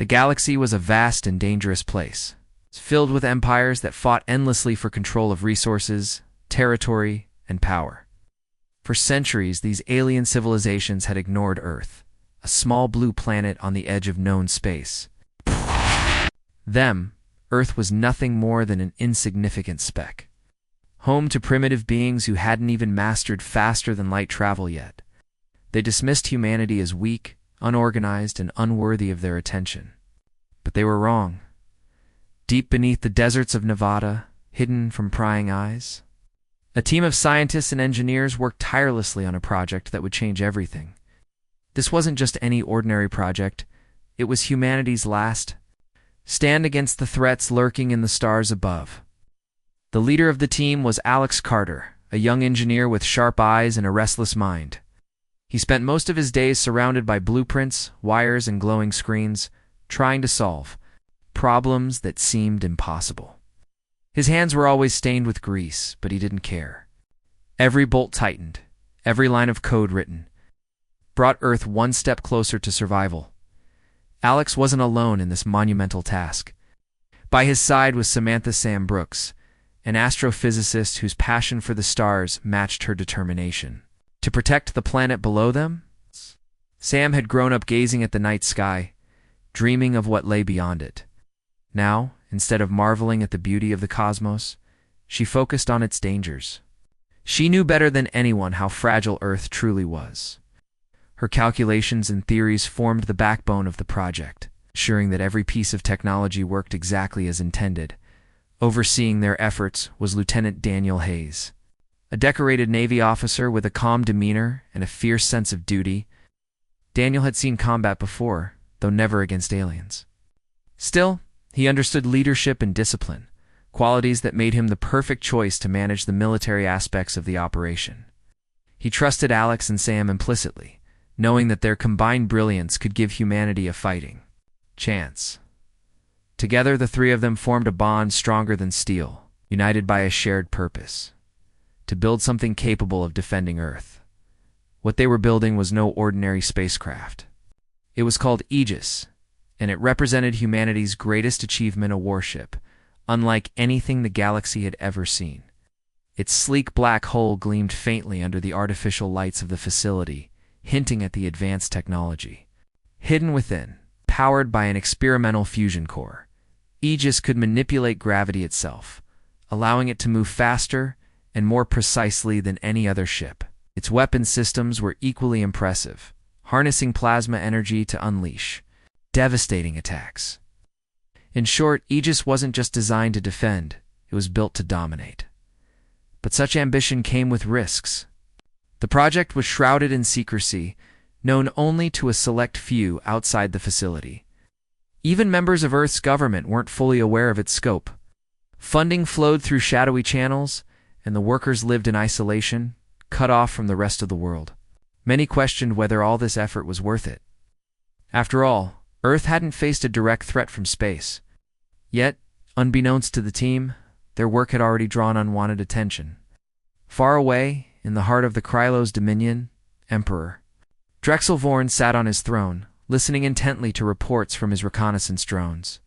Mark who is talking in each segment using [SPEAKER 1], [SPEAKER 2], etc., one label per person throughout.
[SPEAKER 1] The galaxy was a vast and dangerous place, filled with empires that fought endlessly for control of resources, territory, and power. For centuries, these alien civilizations had ignored Earth, a small blue planet on the edge of known space. Them, Earth was nothing more than an insignificant speck, home to primitive beings who hadn't even mastered faster-than-light travel yet. They dismissed humanity as weak, unorganized, and unworthy of their attention. But they were wrong. Deep beneath the deserts of Nevada, hidden from prying eyes, a team of scientists and engineers worked tirelessly on a project that would change everything. This wasn't just any ordinary project. It was humanity's last stand against the threats lurking in the stars above. The leader of the team was Alex Carter, a young engineer with sharp eyes and a restless mind. He spent most of his days surrounded by blueprints, wires, and glowing screens, trying to solve problems that seemed impossible. His hands were always stained with grease, but he didn't care. Every bolt tightened, every line of code written, brought Earth one step closer to survival. Alex wasn't alone in this monumental task. By his side was Samantha Sam Brooks, an astrophysicist whose passion for the stars matched her determination. To protect the planet below them, Sam had grown up gazing at the night sky, dreaming of what lay beyond it. Now, instead of marveling at the beauty of the cosmos, she focused on its dangers. She knew better than anyone how fragile Earth truly was. Her calculations and theories formed the backbone of the project, ensuring that every piece of technology worked exactly as intended. Overseeing their efforts was Lieutenant Daniel Hayes, a decorated Navy officer with a calm demeanor and a fierce sense of duty. Daniel had seen combat before, though never against aliens. Still, he understood leadership and discipline, qualities that made him the perfect choice to manage the military aspects of the operation. He trusted Alex and Sam implicitly, knowing that their combined brilliance could give humanity a fighting chance. Together, the three of them formed a bond stronger than steel, united by a shared purpose: to build something capable of defending Earth. What they were building was no ordinary spacecraft. It was called Aegis, and it represented humanity's greatest achievement, a warship, unlike anything the galaxy had ever seen. Its sleek black hull gleamed faintly under the artificial lights of the facility, hinting at the advanced technology. Hidden within, powered by an experimental fusion core, Aegis could manipulate gravity itself, allowing it to move faster and more precisely than any other ship. Its weapon systems were equally impressive, harnessing plasma energy to unleash devastating attacks. In short, Aegis wasn't just designed to defend, it was built to dominate. But such ambition came with risks. The project was shrouded in secrecy, known only to a select few outside the facility. Even members of Earth's government weren't fully aware of its scope. Funding flowed through shadowy channels, and the workers lived in isolation, cut off from the rest of the world. Many questioned whether all this effort was worth it. After all, Earth hadn't faced a direct threat from space. Yet, unbeknownst to the team, their work had already drawn unwanted attention. Far away, in the heart of the Krylos Dominion, Emperor Drexel Vorn sat on his throne, listening intently to reports from his reconnaissance drones.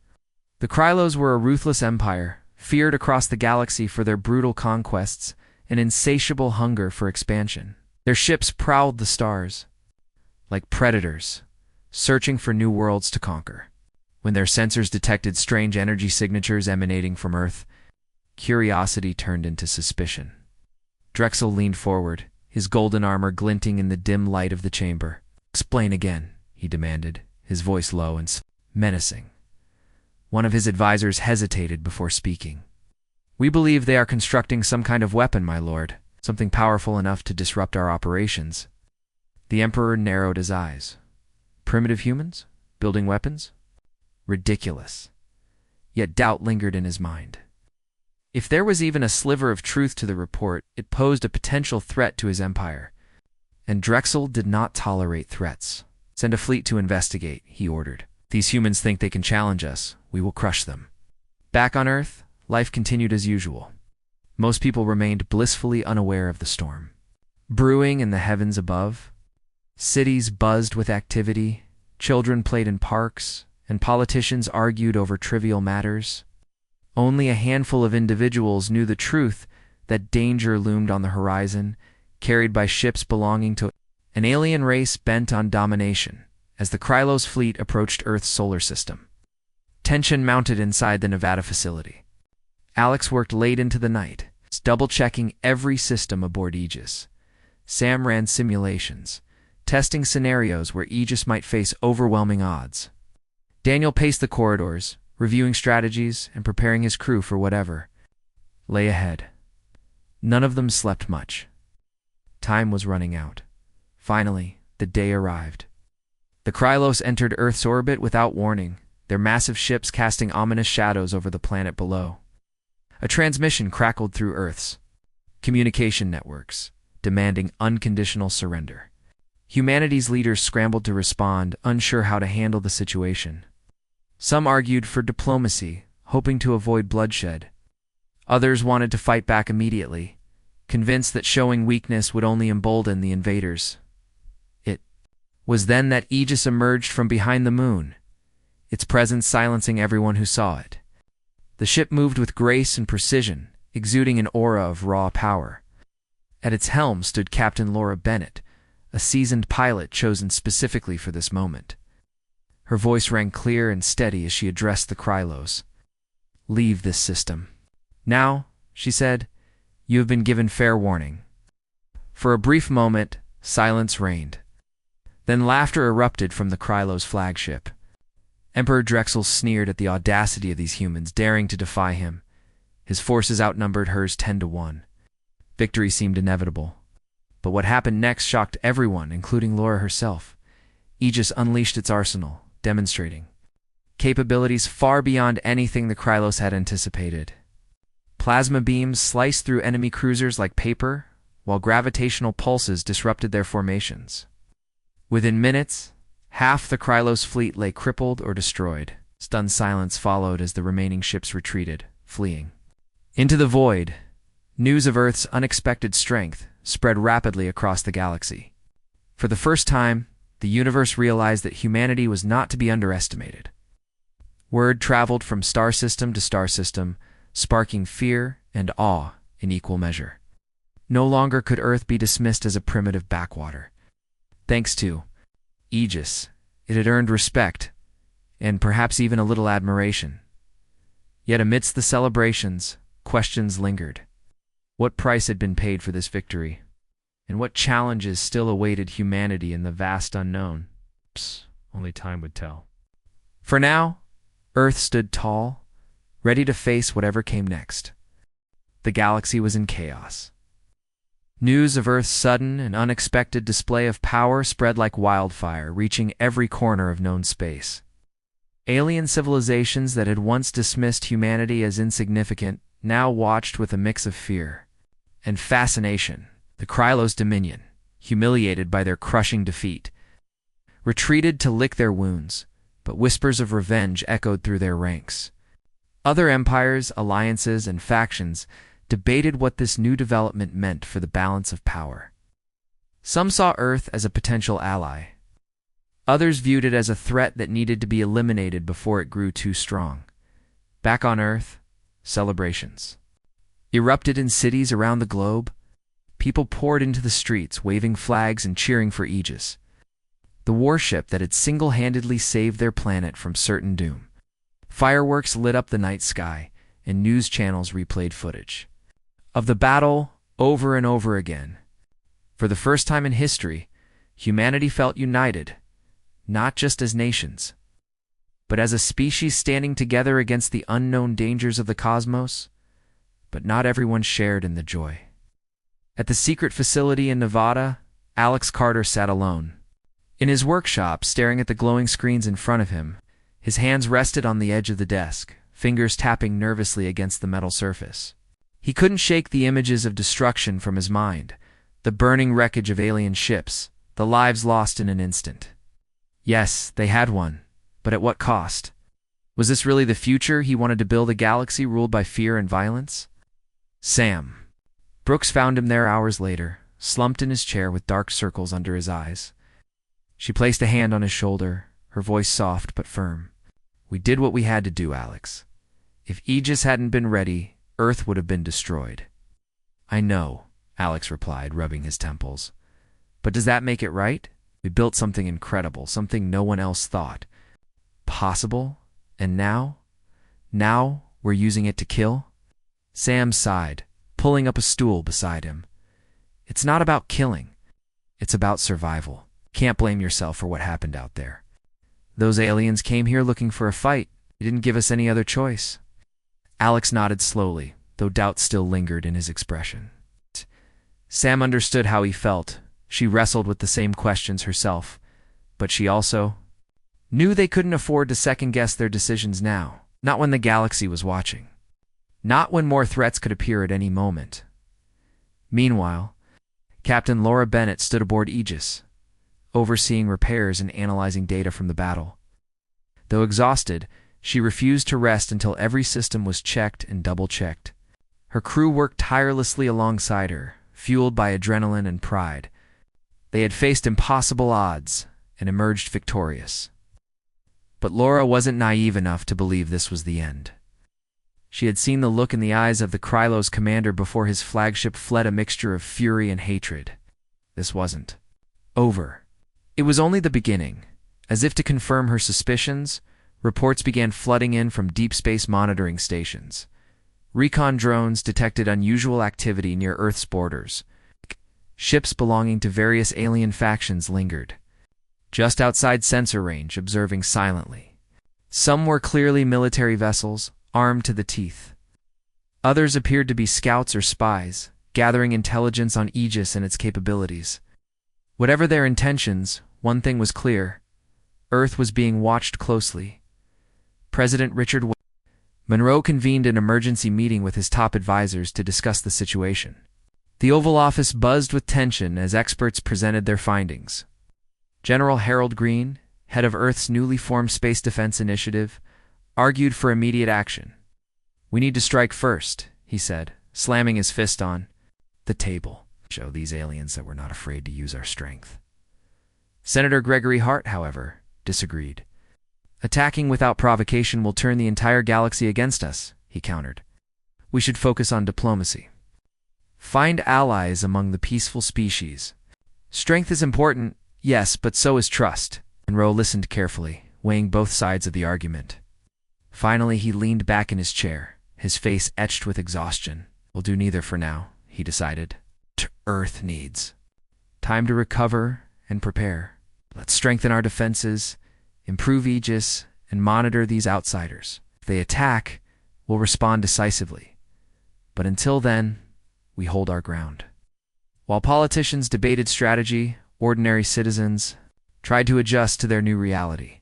[SPEAKER 1] The Krylos were a ruthless empire, feared across the galaxy for their brutal conquests and insatiable hunger for expansion. Their ships prowled the stars, like predators, searching for new worlds to conquer. When their sensors detected strange energy signatures emanating from Earth, curiosity turned into suspicion. Drexel leaned forward, his golden armor glinting in the dim light of the chamber. "Explain again," he demanded, his voice low and menacing. One of his advisors hesitated before speaking. "We believe they are constructing some kind of weapon, my lord, something powerful enough to disrupt our operations." The Emperor narrowed his eyes. Primitive humans? Building weapons? Ridiculous. Yet doubt lingered in his mind. If there was even a sliver of truth to the report, it posed a potential threat to his empire. And Drexel did not tolerate threats. "Send a fleet to investigate," he ordered. "These humans think they can challenge us. We will crush them." Back on Earth, life continued as usual. Most people remained blissfully unaware of the storm. Brewing in the heavens above, cities buzzed with activity, children played in parks, and politicians argued over trivial matters. Only a handful of individuals knew the truth that danger loomed on the horizon, carried by ships belonging to an alien race bent on domination. As the Krylos fleet approached Earth's solar system, tension mounted inside the Nevada facility. Alex worked late into the night, double-checking every system aboard Aegis. Sam ran simulations, testing scenarios where Aegis might face overwhelming odds. Daniel paced the corridors, reviewing strategies and preparing his crew for whatever lay ahead. None of them slept much. Time was running out. Finally, the day arrived. The Krylos entered Earth's orbit without warning, their massive ships casting ominous shadows over the planet below. A transmission crackled through Earth's communication networks, demanding unconditional surrender. Humanity's leaders scrambled to respond, unsure how to handle the situation. Some argued for diplomacy, hoping to avoid bloodshed. Others wanted to fight back immediately, convinced that showing weakness would only embolden the invaders. It was then that Aegis emerged from behind the moon, its presence silencing everyone who saw it. The ship moved with grace and precision, exuding an aura of raw power. At its helm stood Captain Laura Bennett, a seasoned pilot chosen specifically for this moment. Her voice rang clear and steady as she addressed the Krylos. "Leave this system. Now," she said, "you have been given fair warning." For a brief moment, silence reigned. Then laughter erupted from the Krylos flagship. Emperor Drexel sneered at the audacity of these humans daring to defy him. His forces outnumbered hers 10-1. Victory seemed inevitable. But what happened next shocked everyone, including Laura herself. Aegis unleashed its arsenal, demonstrating capabilities far beyond anything the Krylos had anticipated. Plasma beams sliced through enemy cruisers like paper, while gravitational pulses disrupted their formations. Within minutes, half the Krylos fleet lay crippled or destroyed. Stunned silence followed as the remaining ships retreated, fleeing into the void. News of Earth's unexpected strength spread rapidly across the galaxy. For the first time, the universe realized that humanity was not to be underestimated. Word traveled from star system to star system, sparking fear and awe in equal measure. No longer could Earth be dismissed as a primitive backwater. Thanks to Aegis, it had earned respect, and perhaps even a little admiration. Yet amidst the celebrations, questions lingered. What price had been paid for this victory? And what challenges still awaited humanity in the vast unknown? Only time would tell. For now, Earth stood tall, ready to face whatever came next. The galaxy was in chaos. News of Earth's sudden and unexpected display of power spread like wildfire, reaching every corner of known space. Alien civilizations that had once dismissed humanity as insignificant now watched with a mix of fear and fascination. The Krylos Dominion, humiliated by their crushing defeat, retreated to lick their wounds, but whispers of revenge echoed through their ranks. Other empires, alliances, and factions debated what this new development meant for the balance of power. Some saw Earth as a potential ally. Others viewed it as a threat that needed to be eliminated before it grew too strong. Back on Earth, celebrations erupted in cities around the globe. People poured into the streets, waving flags and cheering for Aegis, the warship that had single-handedly saved their planet from certain doom. Fireworks lit up the night sky, and news channels replayed footage of the battle over and over again. For the first time in history, humanity felt united, not just as nations, but as a species standing together against the unknown dangers of the cosmos. But not everyone shared in the joy. At the secret facility in Nevada, Alex Carter sat alone. In his workshop, staring at the glowing screens in front of him, his hands rested on the edge of the desk, fingers tapping nervously against the metal surface. He couldn't shake the images of destruction from his mind, the burning wreckage of alien ships, the lives lost in an instant. Yes, they had won, but at what cost? Was this really the future he wanted to build, a galaxy ruled by fear and violence? Sam. Brooks found him there hours later, slumped in his chair with dark circles under his eyes. She placed a hand on his shoulder, her voice soft but firm. We did what we had to do, Alex. If Aegis hadn't been ready, Earth would have been destroyed. I know, Alex replied, rubbing his temples. But does that make it right? We built something incredible, something no one else thought possible, and now we're using it to kill? Sam sighed, pulling up a stool beside him. It's not about killing. It's about survival. Can't blame yourself for what happened out there. Those aliens came here looking for a fight. They didn't give us any other choice. Alex nodded slowly, though doubt still lingered in his expression. Sam understood how he felt. She wrestled with the same questions herself, but she also knew they couldn't afford to second-guess their decisions now, not when the galaxy was watching, not when more threats could appear at any moment. Meanwhile, Captain Laura Bennett stood aboard Aegis, overseeing repairs and analyzing data from the battle. Though exhausted, she refused to rest until every system was checked and double-checked. Her crew worked tirelessly alongside her, fueled by adrenaline and pride. They had faced impossible odds and emerged victorious. But Laura wasn't naive enough to believe this was the end. She had seen the look in the eyes of the Krylos commander before his flagship fled, a mixture of fury and hatred. This wasn't over. It was only the beginning. As if to confirm her suspicions, reports began flooding in from deep space monitoring stations. Recon drones detected unusual activity near Earth's borders. Ships belonging to various alien factions lingered just outside sensor range, observing silently. Some were clearly military vessels, armed to the teeth. Others appeared to be scouts or spies, gathering intelligence on Aegis and its capabilities. Whatever their intentions, one thing was clear: Earth was being watched closely. President Richard Monroe convened an emergency meeting with his top advisors to discuss the situation. The Oval Office buzzed with tension as experts presented their findings. General Harold Green, head of Earth's newly formed Space Defense Initiative, argued for immediate action. "We need to strike first," he said, slamming his fist on the table. "Show these aliens that we're not afraid to use our strength." Senator Gregory Hart, however, disagreed. "Attacking without provocation will turn the entire galaxy against us," he countered. "We should focus on diplomacy. Find allies among the peaceful species. Strength is important, yes, but so is trust." Monroe listened carefully, weighing both sides of the argument. Finally, he leaned back in his chair, his face etched with exhaustion. "We'll do neither for now," he decided. "Earth needs time to recover and prepare. Let's strengthen our defenses, improve Aegis, and monitor these outsiders. If they attack, we'll respond decisively. But until then, we hold our ground." While politicians debated strategy, ordinary citizens tried to adjust to their new reality.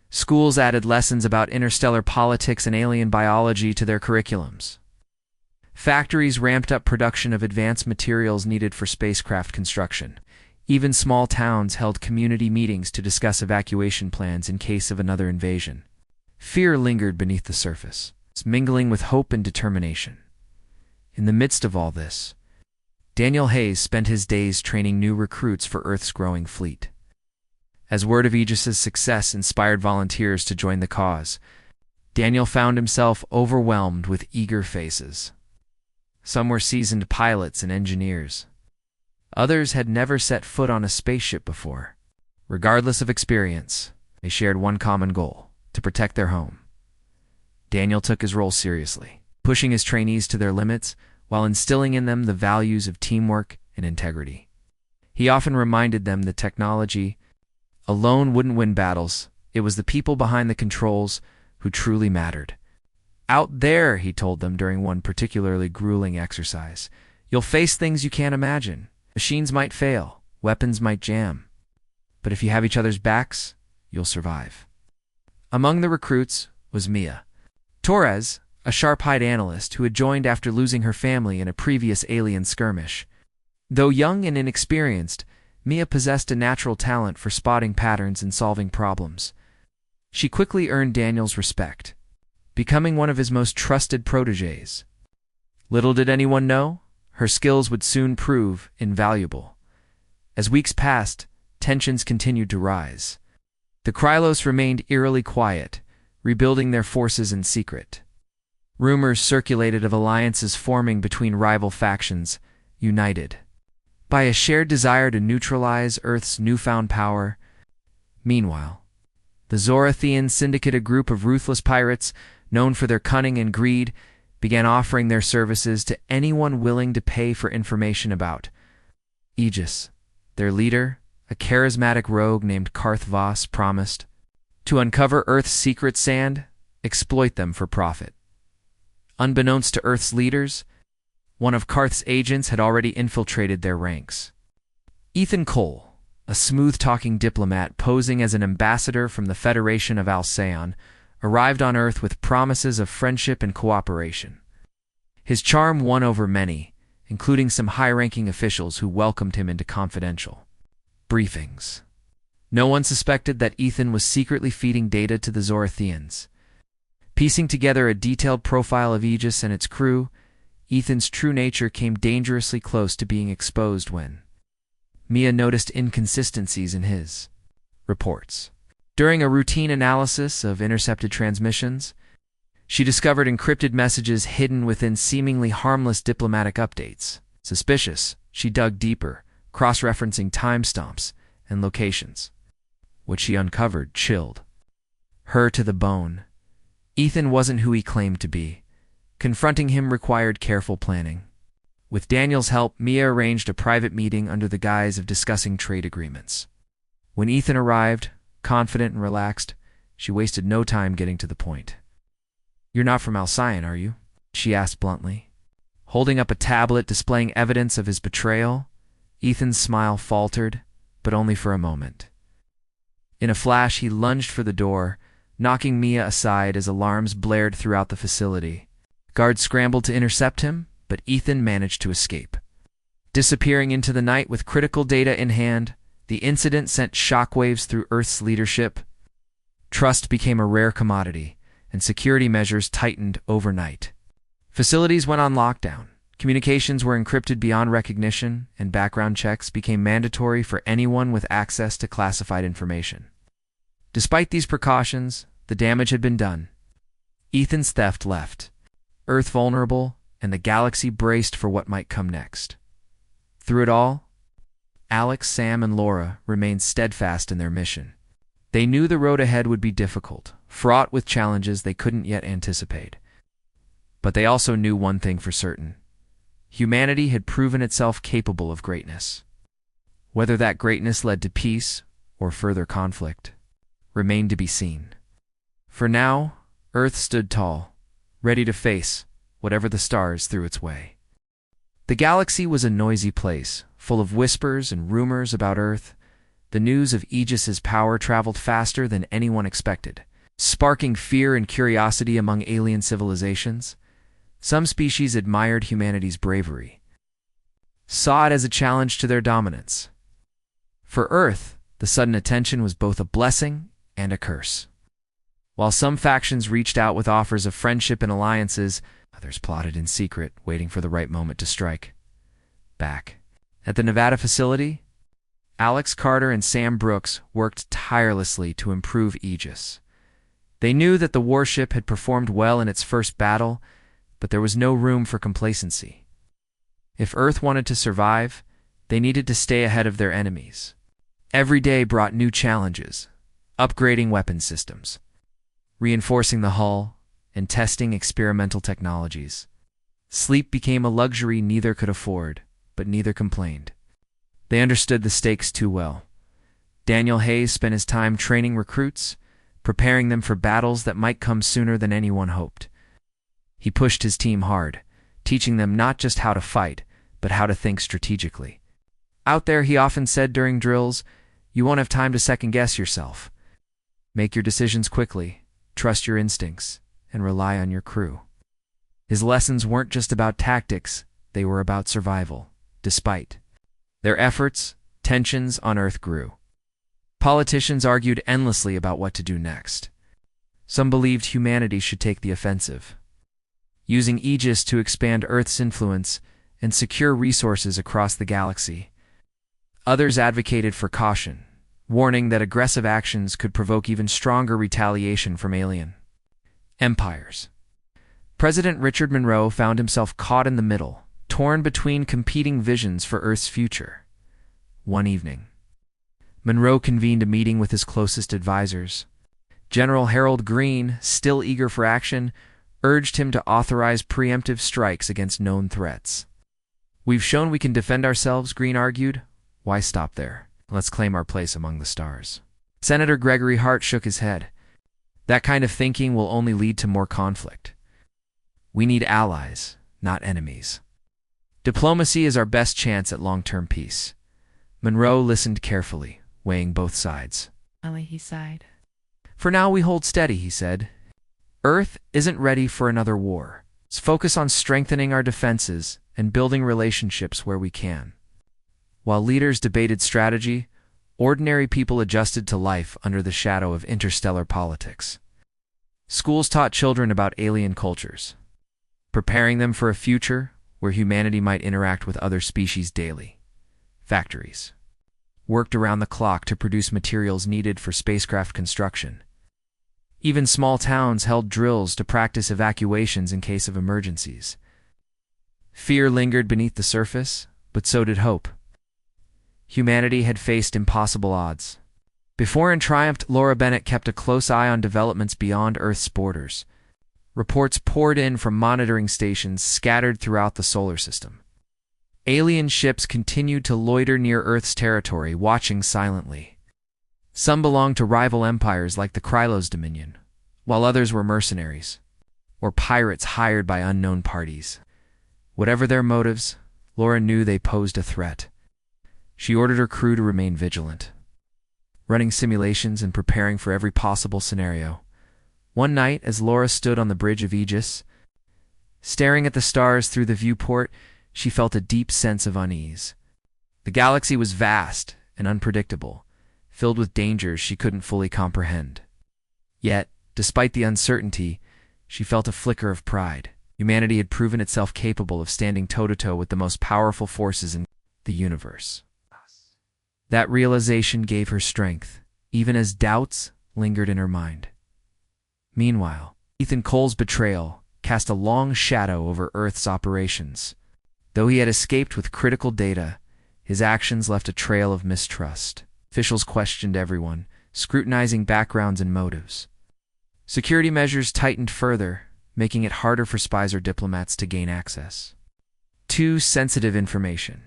[SPEAKER 1] Schools added lessons about interstellar politics and alien biology to their curriculums. Factories ramped up production of advanced materials needed for spacecraft construction. Even small towns held community meetings to discuss evacuation plans in case of another invasion. Fear lingered beneath the surface, mingling with hope and determination. In the midst of all this, Daniel Hayes spent his days training new recruits for Earth's growing fleet. As word of Aegis's success inspired volunteers to join the cause, Daniel found himself overwhelmed with eager faces. Some were seasoned pilots and engineers. Others had never set foot on a spaceship before. Regardless of experience, they shared one common goal: to protect their home. Daniel took his role seriously, pushing his trainees to their limits while instilling in them the values of teamwork and integrity. He often reminded them that technology alone wouldn't win battles. It was the people behind the controls who truly mattered. "Out there," he told them during one particularly grueling exercise, "you'll face things you can't imagine. Machines might fail, weapons might jam. But if you have each other's backs, you'll survive." Among the recruits was Mia Torres, a sharp-eyed analyst who had joined after losing her family in a previous alien skirmish. Though young and inexperienced, Mia possessed a natural talent for spotting patterns and solving problems. She quickly earned Daniel's respect, becoming one of his most trusted protégés. Little did anyone know, her skills would soon prove invaluable. As weeks passed, tensions continued to rise. The Krylos remained eerily quiet, rebuilding their forces in secret. Rumors circulated of alliances forming between rival factions, united by a shared desire to neutralize Earth's newfound power. Meanwhile, the Zorathian Syndicate, a group of ruthless pirates known for their cunning and greed, began offering their services to anyone willing to pay for information about Aegis. Their leader, a charismatic rogue named Karth Voss, promised to uncover Earth's secret sand, exploit them for profit. Unbeknownst to Earth's leaders, one of Karth's agents had already infiltrated their ranks. Ethan Cole, a smooth-talking diplomat posing as an ambassador from the Federation of Alcyon, arrived on Earth with promises of friendship and cooperation. His charm won over many, including some high-ranking officials who welcomed him into confidential briefings. No one suspected that Ethan was secretly feeding data to the Zorathians. Piecing together a detailed profile of Aegis and its crew, Ethan's true nature came dangerously close to being exposed when Mia noticed inconsistencies in his reports. During a routine analysis of intercepted transmissions, she discovered encrypted messages hidden within seemingly harmless diplomatic updates. Suspicious, she dug deeper, cross-referencing timestamps and locations. What she uncovered chilled her to the bone. Ethan wasn't who he claimed to be. Confronting him required careful planning. With Daniel's help, Mia arranged a private meeting under the guise of discussing trade agreements. When Ethan arrived, confident and relaxed, she wasted no time getting to the point. "You're not from Alcyon, are you?" she asked bluntly. Holding up a tablet displaying evidence of his betrayal, Ethan's smile faltered, but only for a moment. In a flash, he lunged for the door, knocking Mia aside as alarms blared throughout the facility. Guards scrambled to intercept him, but Ethan managed to escape. Disappearing into the night with critical data in hand, the incident sent shockwaves through Earth's leadership. Trust became a rare commodity, and security measures tightened overnight. Facilities went on lockdown. Communications were encrypted beyond recognition, and background checks became mandatory for anyone with access to classified information. Despite these precautions, the damage had been done. Ethan's theft left Earth vulnerable, and the galaxy braced for what might come next. Through it all, Alex, Sam, and Laura remained steadfast in their mission. They knew the road ahead would be difficult, fraught with challenges they couldn't yet anticipate. But they also knew one thing for certain. Humanity had proven itself capable of greatness. Whether that greatness led to peace or further conflict remained to be seen. For now, Earth stood tall, ready to face whatever the stars threw its way. The galaxy was a noisy place, full of whispers and rumors about Earth. The news of Aegis's power traveled faster than anyone expected, sparking fear and curiosity among alien civilizations. Some species admired humanity's bravery, saw it as a challenge to their dominance. For Earth, the sudden attention was both a blessing and a curse. While some factions reached out with offers of friendship and alliances, others plotted in secret, waiting for the right moment to strike back. At the Nevada facility, Alex Carter and Sam Brooks worked tirelessly to improve Aegis. They knew that the warship had performed well in its first battle, but there was no room for complacency. If Earth wanted to survive, they needed to stay ahead of their enemies. Every day brought new challenges, upgrading weapon systems, reinforcing the hull, and testing experimental technologies. Sleep became a luxury neither could afford, but neither complained. They understood the stakes too well. Daniel Hayes spent his time training recruits, preparing them for battles that might come sooner than anyone hoped. He pushed his team hard, teaching them not just how to fight, but how to think strategically. Out there, he often said during drills, "You won't have time to second-guess yourself. Make your decisions quickly, trust your instincts, and rely on your crew." His lessons weren't just about tactics, they were about survival. Despite their efforts, tensions on Earth grew. Politicians argued endlessly about what to do next. Some believed humanity should take the offensive, using Aegis to expand Earth's influence and secure resources across the galaxy. Others advocated for caution, warning that aggressive actions could provoke even stronger retaliation from alien Empires. President Richard Monroe found himself caught in the middle, torn between competing visions for Earth's future. One evening, Monroe convened a meeting with his closest advisors. General Harold Greene, still eager for action, urged him to authorize preemptive strikes against known threats. "We've shown we can defend ourselves," Greene argued. "Why stop there? Let's claim our place among the stars." Senator Gregory Hart shook his head. "That kind of thinking will only lead to more conflict. We need allies, not enemies. Diplomacy is our best chance at long-term peace." Monroe listened carefully, weighing both sides.
[SPEAKER 2] Finally, he sighed.
[SPEAKER 1] "For now, we hold steady," he said. "Earth isn't ready for another war. Let's focus on strengthening our defenses and building relationships where we can." While leaders debated strategy, ordinary people adjusted to life under the shadow of interstellar politics. Schools taught children about alien cultures, preparing them for a future where humanity might interact with other species daily. Factories worked around the clock to produce materials needed for spacecraft construction. Even small towns held drills to practice evacuations in case of emergencies. Fear lingered beneath the surface, but so did hope. Humanity had faced impossible odds. Before in triumph, Laura Bennett kept a close eye on developments beyond Earth's borders. Reports poured in from monitoring stations scattered throughout the solar system. Alien ships continued to loiter near Earth's territory, watching silently. Some belonged to rival empires like the Krylos Dominion, while others were mercenaries, or pirates hired by unknown parties. Whatever their motives, Laura knew they posed a threat. She ordered her crew to remain vigilant, running simulations and preparing for every possible scenario. One night, as Laura stood on the bridge of Aegis, staring at the stars through the viewport, she felt a deep sense of unease. The galaxy was vast and unpredictable, filled with dangers she couldn't fully comprehend. Yet, despite the uncertainty, she felt a flicker of pride. Humanity had proven itself capable of standing toe-to-toe with the most powerful forces in the universe. That realization gave her strength, even as doubts lingered in her mind. Meanwhile, Ethan Cole's betrayal cast a long shadow over Earth's operations. Though he had escaped with critical data, his actions left a trail of mistrust. Officials questioned everyone, scrutinizing backgrounds and motives. Security measures tightened further, making it harder for spies or diplomats to gain access to sensitive information.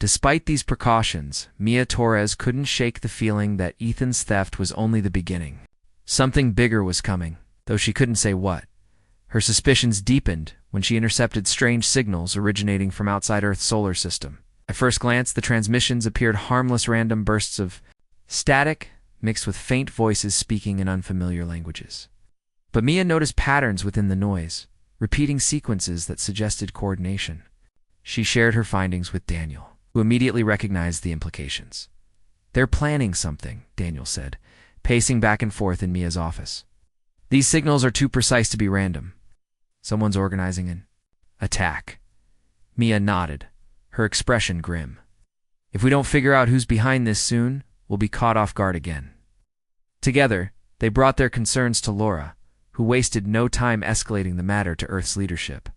[SPEAKER 1] Despite these precautions, Mia Torres couldn't shake the feeling that Ethan's theft was only the beginning. Something bigger was coming, though she couldn't say what. Her suspicions deepened when she intercepted strange signals originating from outside Earth's solar system. At first glance, the transmissions appeared harmless random bursts of static mixed with faint voices speaking in unfamiliar languages. But Mia noticed patterns within the noise, repeating sequences that suggested coordination. She shared her findings with Daniel, who immediately recognized the implications. "They're planning something," Daniel said, pacing back and forth in Mia's office. "These signals are too precise to be random. Someone's organizing an attack." Mia nodded, her expression grim. "If we don't figure out who's behind this soon, we'll be caught off guard again." Together, they brought their concerns to Laura, who wasted no time escalating the matter to Earth's leadership.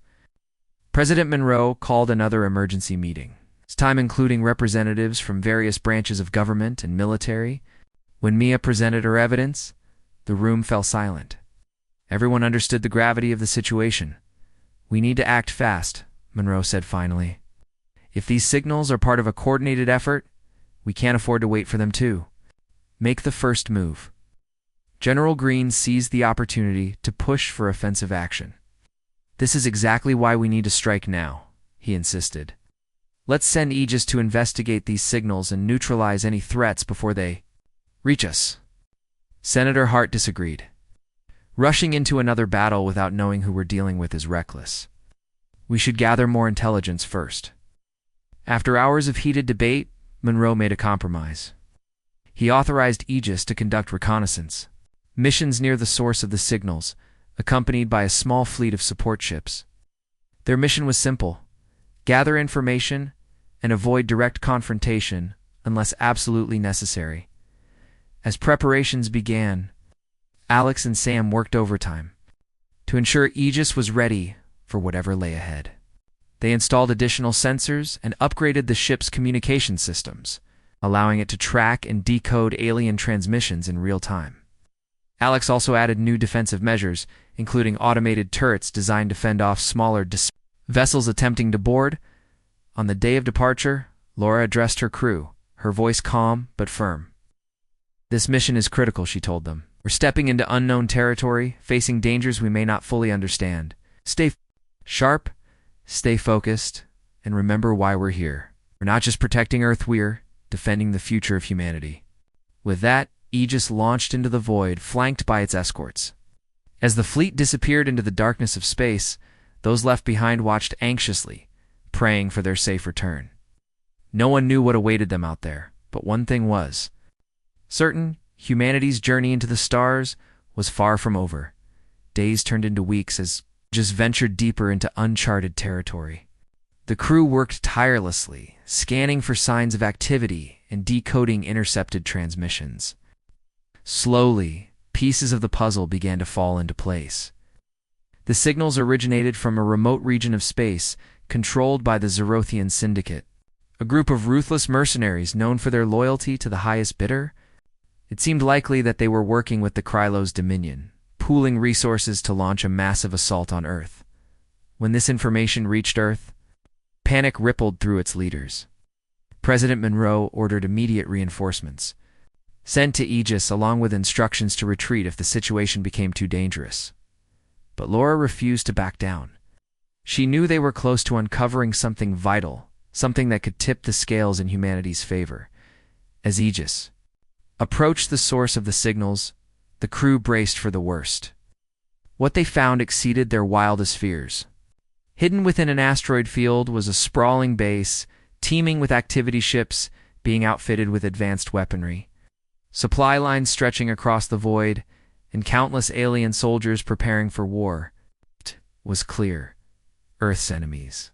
[SPEAKER 1] President Monroe called another emergency meeting, this time including representatives from various branches of government and military. When Mia presented her evidence, the room fell silent. Everyone understood the gravity of the situation. "We need to act fast," Monroe said finally. "If these signals are part of a coordinated effort, we can't afford to wait for them to make the first move." General Greene seized the opportunity to push for offensive action. "This is exactly why we need to strike now," he insisted. "Let's send Aegis to investigate these signals and neutralize any threats before they reach us." Senator Hart disagreed. "Rushing into another battle without knowing who we're dealing with is reckless. We should gather more intelligence first." After hours of heated debate, Monroe made a compromise. He authorized Aegis to conduct reconnaissance missions near the source of the signals, accompanied by a small fleet of support ships. Their mission was simple: gather information and avoid direct confrontation unless absolutely necessary. As preparations began, Alex and Sam worked overtime, to ensure Aegis was ready for whatever lay ahead. They installed additional sensors and upgraded the ship's communication systems, allowing it to track and decode alien transmissions in real time. Alex also added new defensive measures, including automated turrets designed to fend off smaller vessels attempting to board. On the day of departure, Laura addressed her crew, her voice calm but firm. "This mission is critical," she told them. "We're stepping into unknown territory, facing dangers we may not fully understand. Stay sharp, stay focused, and remember why we're here. We're not just protecting Earth, we're defending the future of humanity." With that, Aegis launched into the void, flanked by its escorts. As the fleet disappeared into the darkness of space, those left behind watched anxiously, praying for their safe return. No one knew what awaited them out there, but one thing was certain: humanity's journey into the stars was far from over. Days turned into weeks as Aegis ventured deeper into uncharted territory. The crew worked tirelessly, scanning for signs of activity and decoding intercepted transmissions. Slowly, pieces of the puzzle began to fall into place. The signals originated from a remote region of space controlled by the Zerothian Syndicate, a group of ruthless mercenaries known for their loyalty to the highest bidder. It seemed likely that they were working with the Krylos Dominion, pooling resources to launch a massive assault on Earth. When this information reached Earth, panic rippled through its leaders. President Monroe ordered immediate reinforcements, sent to Aegis along with instructions to retreat if the situation became too dangerous. But Laura refused to back down. She knew they were close to uncovering something vital, something that could tip the scales in humanity's favor. As Aegis approached the source of the signals, the crew braced for the worst. What they found exceeded their wildest fears. Hidden within an asteroid field was a sprawling base, teeming with activity ships being outfitted with advanced weaponry, supply lines stretching across the void, and countless alien soldiers preparing for war. It was clear: Earth's enemies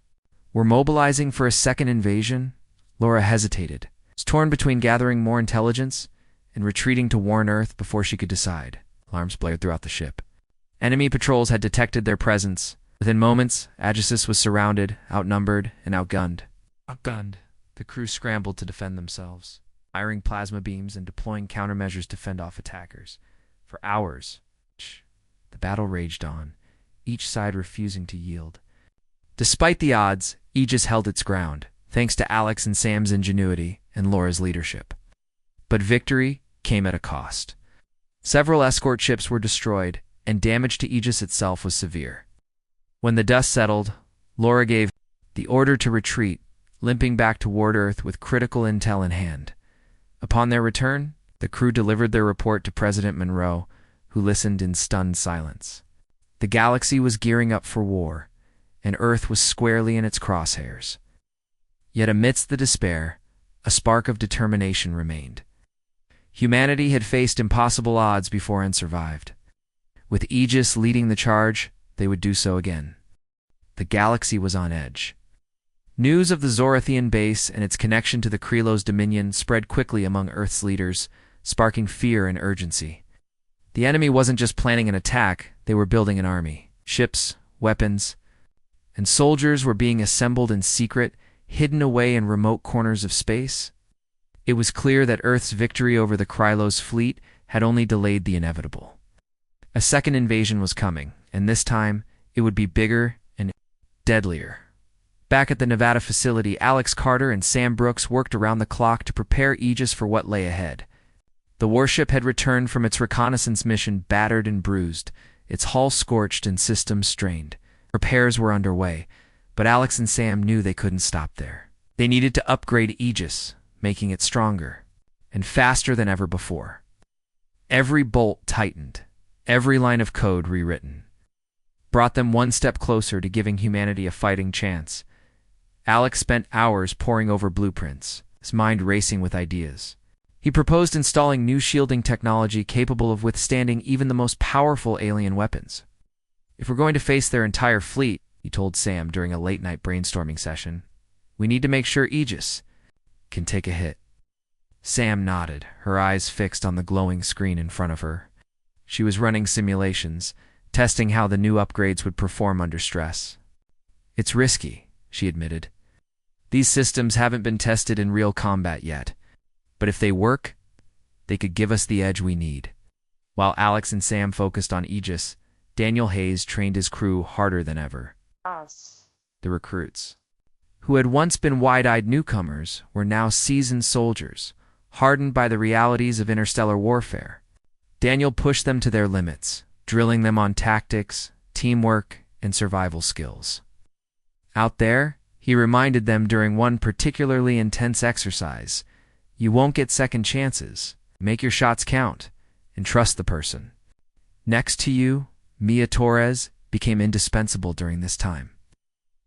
[SPEAKER 1] were mobilizing for a second invasion. Laura hesitated, torn between gathering more intelligence and retreating to warn Earth before she could decide. Alarms blared throughout the ship. Enemy patrols had detected their presence. Within moments, Aegis was surrounded, outnumbered, and outgunned. The crew scrambled to defend themselves, firing plasma beams and deploying countermeasures to fend off attackers. For hours, the battle raged on, each side refusing to yield. Despite the odds, Aegis held its ground, thanks to Alex and Sam's ingenuity and Laura's leadership. But victory came at a cost. Several escort ships were destroyed, and damage to Aegis itself was severe. When the dust settled, Laura gave the order to retreat, limping back toward Earth with critical intel in hand. Upon their return, the crew delivered their report to President Monroe, who listened in stunned silence. The galaxy was gearing up for war, and Earth was squarely in its crosshairs. Yet amidst the despair, a spark of determination remained. Humanity had faced impossible odds before and survived. With Aegis leading the charge, they would do so again. The galaxy was on edge. News of the Zerothian base and its connection to the Krylos Dominion spread quickly among Earth's leaders, sparking fear and urgency. The enemy wasn't just planning an attack, they were building an army. Ships, weapons, and soldiers were being assembled in secret, hidden away in remote corners of space. It was clear that Earth's victory over the Krylos fleet had only delayed the inevitable. A second invasion was coming, and this time it would be bigger and deadlier. Back at the Nevada facility, Alex Carter and Sam Brooks worked around the clock to prepare Aegis for what lay ahead. The warship had returned from its reconnaissance mission battered and bruised, its hull scorched and systems strained. Repairs were underway, but Alex and Sam knew they couldn't stop there. They needed to upgrade Aegis, making it stronger and faster than ever before. Every bolt tightened, every line of code rewritten, brought them one step closer to giving humanity a fighting chance. Alex spent hours poring over blueprints, his mind racing with ideas. He proposed installing new shielding technology capable of withstanding even the most powerful alien weapons. "If we're going to face their entire fleet," he told Sam during a late-night brainstorming session, "we need to make sure Aegis can take a hit." Sam nodded, her eyes fixed on the glowing screen in front of her. She was running simulations, testing how the new upgrades would perform under stress. "It's risky," she admitted. "These systems haven't been tested in real combat yet, but if they work, they could give us the edge we need." While Alex and Sam focused on Aegis, Daniel Hayes trained his crew harder than ever. The recruits, who had once been wide-eyed newcomers, were now seasoned soldiers, hardened by the realities of interstellar warfare. Daniel pushed them to their limits, drilling them on tactics, teamwork, and survival skills. Out there, he reminded them during one particularly intense exercise, "You won't get second chances. Make your shots count, and trust the person next to you." Mia Torres became indispensable during this time.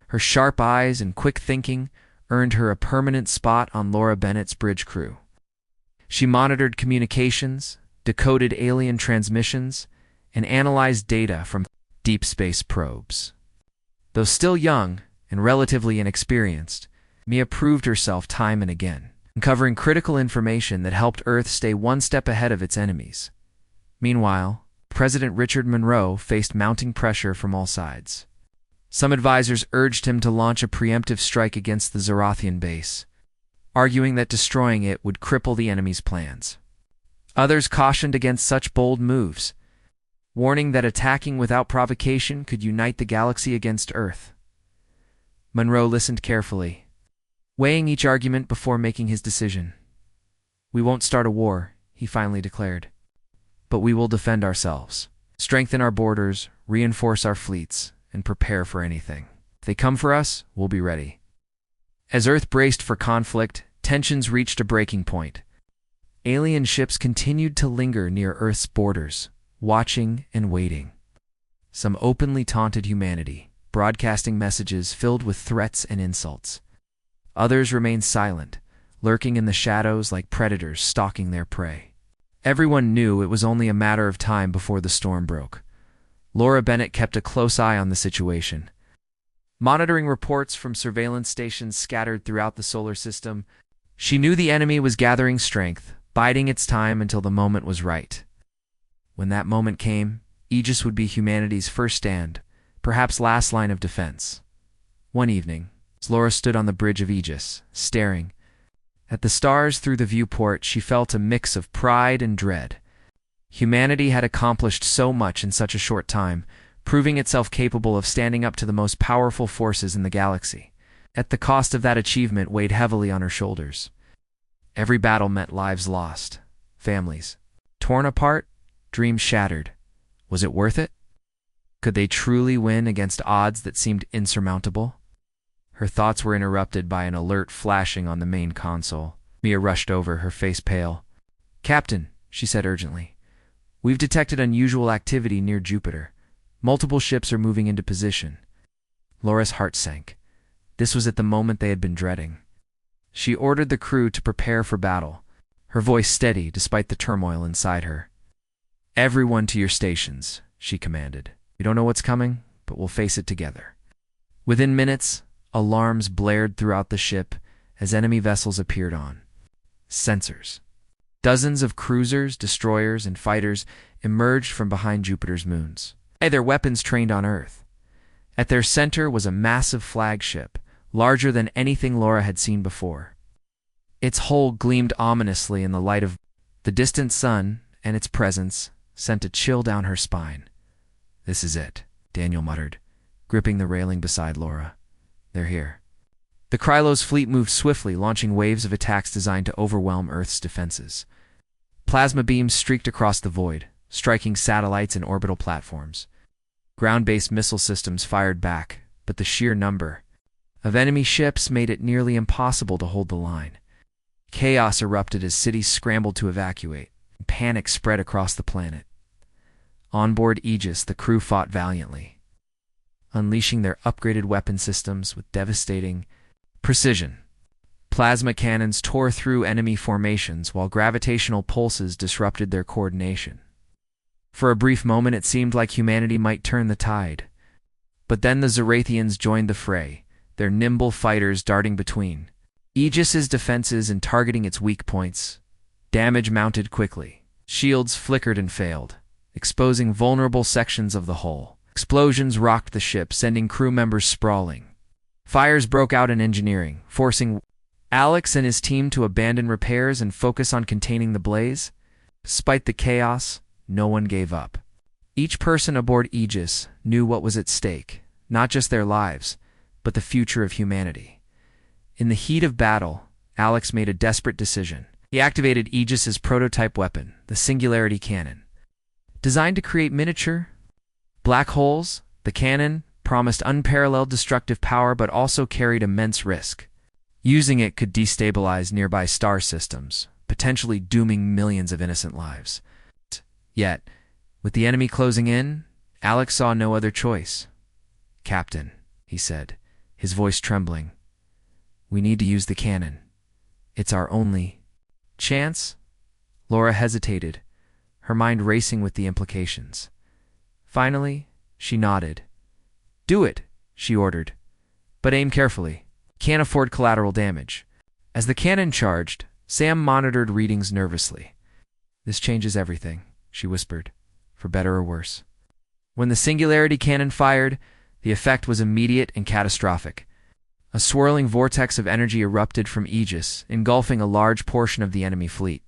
[SPEAKER 1] Her sharp eyes and quick thinking earned her a permanent spot on Laura Bennett's bridge crew. She monitored communications, decoded alien transmissions, and analyzed data from deep space probes. Though still young and relatively inexperienced, Mia proved herself time and again, uncovering critical information that helped Earth stay one step ahead of its enemies. Meanwhile, President Richard Monroe faced mounting pressure from all sides. Some advisors urged him to launch a preemptive strike against the Zorathian base, arguing that destroying it would cripple the enemy's plans. Others cautioned against such bold moves, warning that attacking without provocation could unite the galaxy against Earth. Monroe listened carefully, weighing each argument before making his decision. "We won't start a war," he finally declared, "but we will defend ourselves, strengthen our borders, reinforce our fleets, and prepare for anything. If they come for us, we'll be ready." As Earth braced for conflict, tensions reached a breaking point. Alien ships continued to linger near Earth's borders, watching and waiting. Some openly taunted humanity, broadcasting messages filled with threats and insults. Others remained silent, lurking in the shadows like predators stalking their prey. Everyone knew it was only a matter of time before the storm broke. Laura Bennett kept a close eye on the situation, monitoring reports from surveillance stations scattered throughout the solar system. She knew the enemy was gathering strength, biding its time until the moment was right. When that moment came, Aegis would be humanity's first stand, perhaps last line of defense. One evening, as Laura stood on the bridge of Aegis, staring at the stars through the viewport, she felt a mix of pride and dread. Humanity had accomplished so much in such a short time, proving itself capable of standing up to the most powerful forces in the galaxy. At the cost of that achievement weighed heavily on her shoulders. Every battle meant lives lost, families torn apart, dreams shattered. Was it worth it? Could they truly win against odds that seemed insurmountable? Her thoughts were interrupted by an alert flashing on the main console. Mia rushed over, her face pale. "Captain," she said urgently, "we've detected unusual activity near Jupiter. Multiple ships are moving into position." Laura's heart sank. This was at the moment they had been dreading. She ordered the crew to prepare for battle, her voice steady despite the turmoil inside her. "Everyone to your stations," she commanded. "We don't know what's coming, but we'll face it together." Within minutes, alarms blared throughout the ship as enemy vessels appeared on. Sensors. Dozens of cruisers, destroyers, and fighters emerged from behind Jupiter's moons, their weapons trained on Earth. At their center was a massive flagship, larger than anything Laura had seen before. Its hull gleamed ominously in the light of the distant sun, and its presence sent a chill down her spine. "This is it," Daniel muttered, gripping the railing beside Laura. "They're here." The Krylos fleet moved swiftly, launching waves of attacks designed to overwhelm Earth's defenses. Plasma beams streaked across the void, striking satellites and orbital platforms. Ground-based missile systems fired back, but the sheer number of enemy ships made it nearly impossible to hold the line. Chaos erupted as cities scrambled to evacuate, and panic spread across the planet. On board Aegis, the crew fought valiantly, unleashing their upgraded weapon systems with devastating precision. Plasma cannons tore through enemy formations while gravitational pulses disrupted their coordination. For a brief moment it seemed like humanity might turn the tide. But then the Zorathians joined the fray, their nimble fighters darting between Aegis's defenses and targeting its weak points. Damage mounted quickly. Shields flickered and failed, exposing vulnerable sections of the hull. Explosions rocked the ship, sending crew members sprawling. Fires broke out in engineering, forcing Alex and his team to abandon repairs and focus on containing the blaze. Despite the chaos, no one gave up. Each person aboard Aegis knew what was at stake, not just their lives, but the future of humanity. In the heat of battle, Alex made a desperate decision. He activated Aegis's prototype weapon, the Singularity Cannon. Designed to create miniature black holes, the cannon promised unparalleled destructive power but also carried immense risk. Using it could destabilize nearby star systems, potentially dooming millions of innocent lives. Yet, with the enemy closing in, Alex saw no other choice. "Captain," he said, his voice trembling, "we need to use the cannon. It's our only chance." Laura hesitated, her mind racing with the implications. Finally, she nodded. "Do it," she ordered, "but aim carefully. Can't afford collateral damage." As the cannon charged, Sam monitored readings nervously. "This changes everything," she whispered, "for better or worse." When the Singularity Cannon fired, the effect was immediate and catastrophic. A swirling vortex of energy erupted from Aegis, engulfing a large portion of the enemy fleet.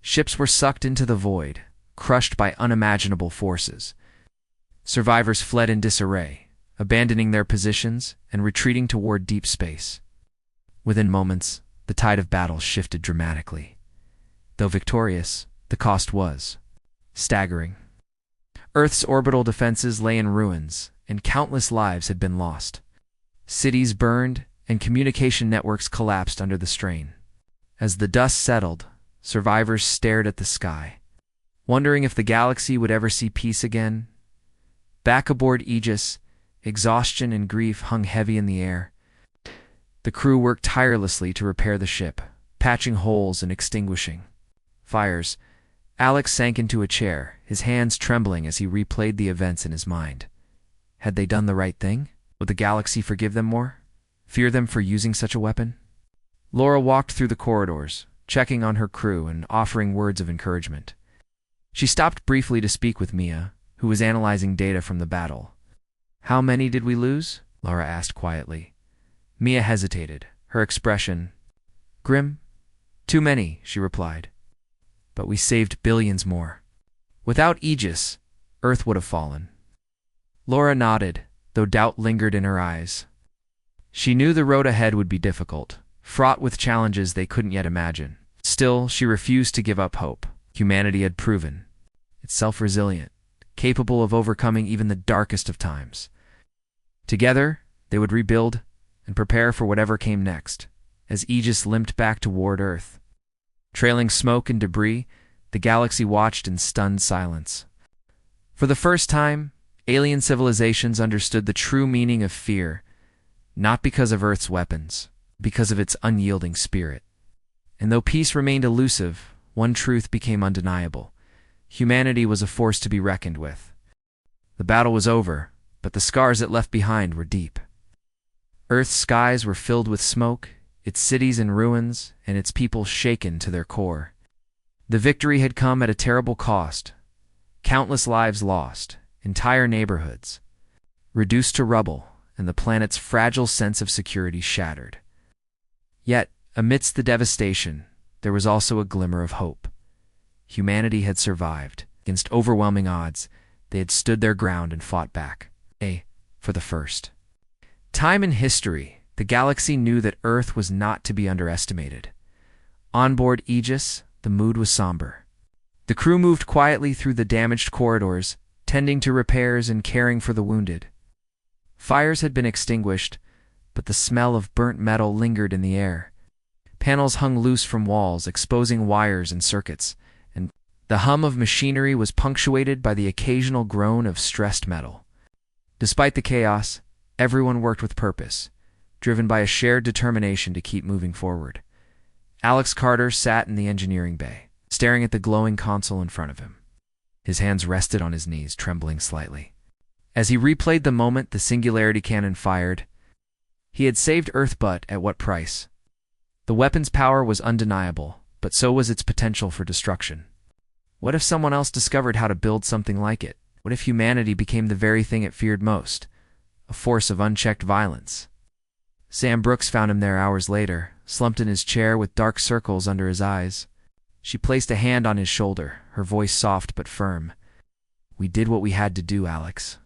[SPEAKER 1] Ships were sucked into the void, crushed by unimaginable forces. Survivors fled in disarray, abandoning their positions and retreating toward deep space. Within moments, the tide of battle shifted dramatically. Though victorious, the cost was staggering. Earth's orbital defenses lay in ruins, and countless lives had been lost. Cities burned, and communication networks collapsed under the strain. As the dust settled, survivors stared at the sky, wondering if the galaxy would ever see peace again. Back aboard Aegis, exhaustion and grief hung heavy in the air. The crew worked tirelessly to repair the ship, patching holes and extinguishing fires. Alex sank into a chair, his hands trembling as he replayed the events in his mind. Had they done the right thing? Would the galaxy forgive them more? Fear them for using such a weapon? Laura walked through the corridors, checking on her crew and offering words of encouragement. She stopped briefly to speak with Mia, who was analyzing data from the battle. "How many did we lose?" Laura asked quietly. Mia hesitated, her expression grim. "Too many," she replied. "But we saved billions more. Without Aegis, Earth would have fallen." Laura nodded, though doubt lingered in her eyes. She knew the road ahead would be difficult, fraught with challenges they couldn't yet imagine. Still, she refused to give up hope. Humanity had proven itself resilient, capable of overcoming even the darkest of times. Together, they would rebuild and prepare for whatever came next, as Aegis limped back toward Earth. Trailing smoke and debris, the galaxy watched in stunned silence. For the first time, alien civilizations understood the true meaning of fear, not because of Earth's weapons, because of its unyielding spirit. And though peace remained elusive, one truth became undeniable. Humanity was a force to be reckoned with. The battle was over, but the scars it left behind were deep. Earth's skies were filled with smoke, its cities in ruins, and its people shaken to their core. The victory had come at a terrible cost. Countless lives lost, entire neighborhoods reduced to rubble, and the planet's fragile sense of security shattered. Yet, amidst the devastation, there was also a glimmer of hope. Humanity had survived. Against overwhelming odds, they had stood their ground and fought back. For the first time in history, the galaxy knew that Earth was not to be underestimated. On board Aegis, the mood was somber. The crew moved quietly through the damaged corridors, tending to repairs and caring for the wounded. Fires had been extinguished, but the smell of burnt metal lingered in the air. Panels hung loose from walls, exposing wires and circuits, and the hum of machinery was punctuated by the occasional groan of stressed metal. Despite the chaos, everyone worked with purpose, driven by a shared determination to keep moving forward. Alex Carter sat in the engineering bay, staring at the glowing console in front of him. His hands rested on his knees, trembling slightly. As he replayed the moment the Singularity Cannon fired, he had saved Earth, but at what price? The weapon's power was undeniable, but so was its potential for destruction. What if someone else discovered how to build something like it? What if humanity became the very thing it feared most? A force of unchecked violence. Sam Brooks found him there hours later, slumped in his chair with dark circles under his eyes. She placed a hand on his shoulder, her voice soft but firm. "We did what we had to do, Alex.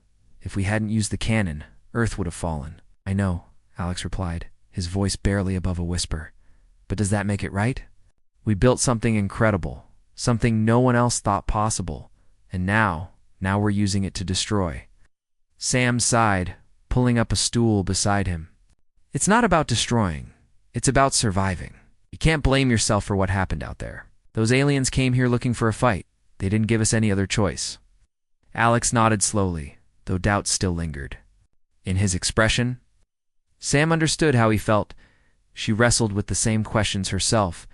[SPEAKER 1] If we hadn't used the cannon, Earth would have fallen." "I know," Alex replied, his voice barely above a whisper. "But does that make it right? We built something incredible, something no one else thought possible, and now we're using it to destroy." Sam sighed, pulling up a stool beside him. "It's not about destroying. It's about surviving. You can't blame yourself for what happened out there. Those aliens came here looking for a fight. They didn't give us any other choice." Alex nodded slowly, though doubt still lingered. In his expression, Sam understood how he felt. She wrestled with the same questions herself,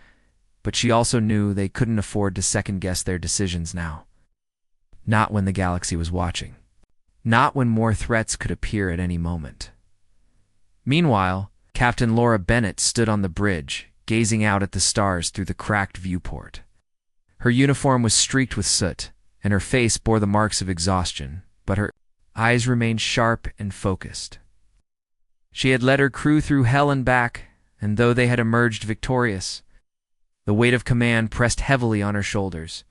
[SPEAKER 1] but she also knew they couldn't afford to second-guess their decisions now. Not when the galaxy was watching. Not when more threats could appear at any moment. Meanwhile, Captain Laura Bennett stood on the bridge, gazing out at the stars through the cracked viewport. Her uniform was streaked with soot, and her face bore the marks of exhaustion, but her eyes remained sharp and focused. She had led her crew through hell and back, and though they had emerged victorious, the weight of command pressed heavily on her shoulders.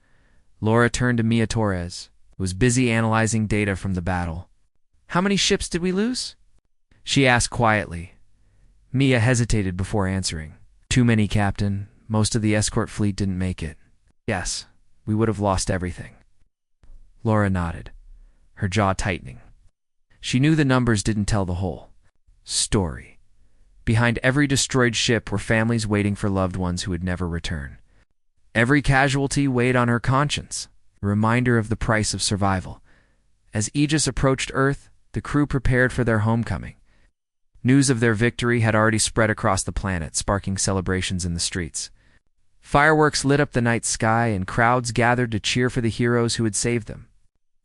[SPEAKER 1] Laura turned to Mia Torres, who was busy analyzing data from the battle. "How many ships did we lose?" she asked quietly. Mia hesitated before answering. "Too many, Captain. Most of the escort fleet didn't make it." "Yes, we would have lost everything." Laura nodded, her jaw tightening. She knew the numbers didn't tell the whole story. Behind every destroyed ship were families waiting for loved ones who would never return. Every casualty weighed on her conscience, a reminder of the price of survival. As Aegis approached Earth, the crew prepared for their homecoming. News of their victory had already spread across the planet, sparking celebrations in the streets. Fireworks lit up the night sky, and crowds gathered to cheer for the heroes who had saved them.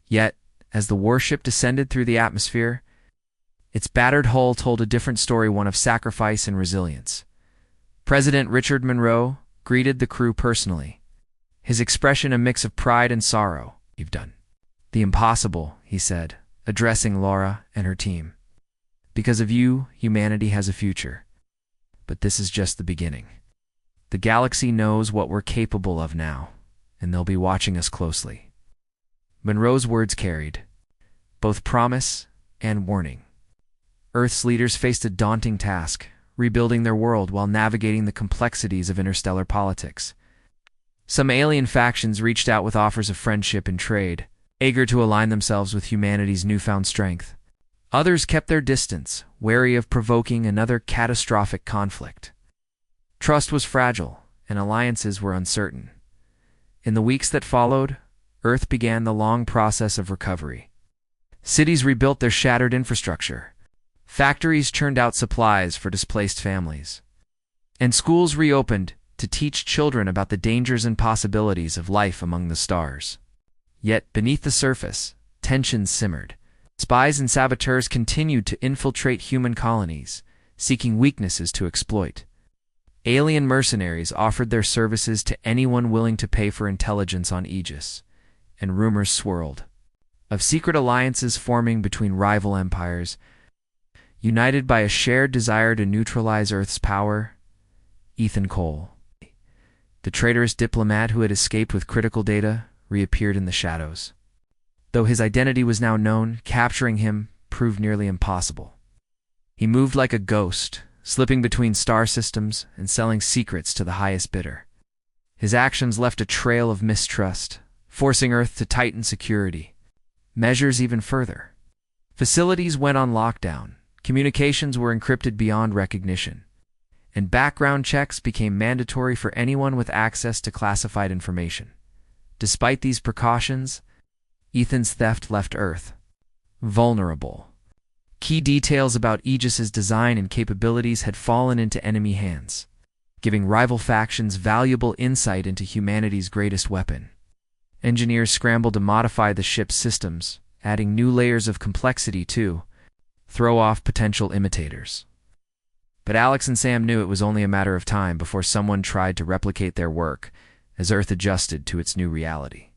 [SPEAKER 1] Yet, as the warship descended through the atmosphere, its battered hull told a different story, one of sacrifice and resilience. President Richard Monroe greeted the crew personally, his expression a mix of pride and sorrow. "You've done the impossible," he said, addressing Laura and her team. "Because of you, humanity has a future. But this is just the beginning. The galaxy knows what we're capable of now, and they'll be watching us closely." Monroe's words carried both promise and warning. Earth's leaders faced a daunting task, rebuilding their world while navigating the complexities of interstellar politics. Some alien factions reached out with offers of friendship and trade, eager to align themselves with humanity's newfound strength. Others kept their distance, wary of provoking another catastrophic conflict. Trust was fragile, and alliances were uncertain. In the weeks that followed, Earth began the long process of recovery. Cities rebuilt their shattered infrastructure. Factories churned out supplies for displaced families. And schools reopened to teach children about the dangers and possibilities of life among the stars. Yet, beneath the surface, tensions simmered. Spies and saboteurs continued to infiltrate human colonies, seeking weaknesses to exploit. Alien mercenaries offered their services to anyone willing to pay for intelligence on Aegis, and rumors swirled of secret alliances forming between rival empires, united by a shared desire to neutralize Earth's power. Ethan Cole, the traitorous diplomat who had escaped with critical data, reappeared in the shadows. Though his identity was now known, capturing him proved nearly impossible. He moved like a ghost, slipping between star systems and selling secrets to the highest bidder. His actions left a trail of mistrust, forcing Earth to tighten security measures even further. Facilities went on lockdown, communications were encrypted beyond recognition, and background checks became mandatory for anyone with access to classified information. Despite these precautions, Ethan's theft left Earth vulnerable. Key details about Aegis's design and capabilities had fallen into enemy hands, giving rival factions valuable insight into humanity's greatest weapon. Engineers scrambled to modify the ship's systems, adding new layers of complexity to throw off potential imitators. But Alex and Sam knew it was only a matter of time before someone tried to replicate their work as Earth adjusted to its new reality.